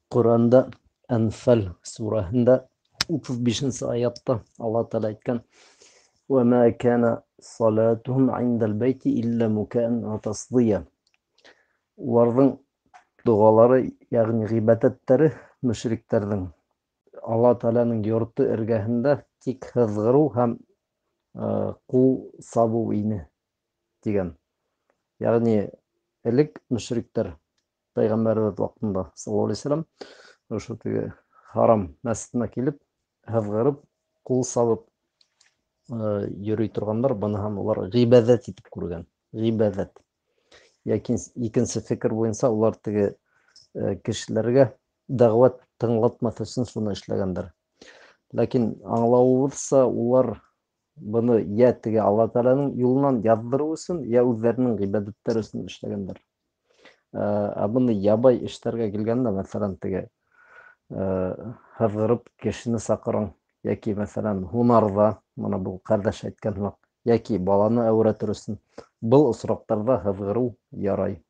Құранда Әнфәл сураһында 35-нче аятта Алла Тәала әйткән: وَمَا كَانَ صَلَاتُهُمْ عِندَ الْبَيْتِ إِلَّا مُكَاءً وَتَصْدِيًا. Уларның дугалары, ягъни гыйбадәтләре мөшрикләрнең Алла Тәаланың йорты эргәһендә тик һызгыру һәм кул сабу ине дигән. Ягъни элек мөшрикләр Пәйгамбәрбез вакытында саллаллаһу алейһи вәсәләм ошо теге харам мәсҗиденә килеп һызгырып, кул сабып йөри торганнар, быны һәм улар гыйбадәт итеп күргән. Гыйбадәт. Икенче фикер буенча улар теге кешеләргә дәгъват тыңлатмас өчен шуны эшләгәндер. Ләкин аңлавыбызча улар быны я теге Алла Тәаланың юлынан яздыру өчен, я үзләренең гыйбадәтләре өчен эшләгәндер. Быны ябай эшләргә килгәндә, мәсәлән, теге һызгырып кешене сакырың, яки мәсәлән һунарда, моны бу кардәш әйткән вак, яки баланы әүрәтер өчен, был осракларда һызгыру ярай.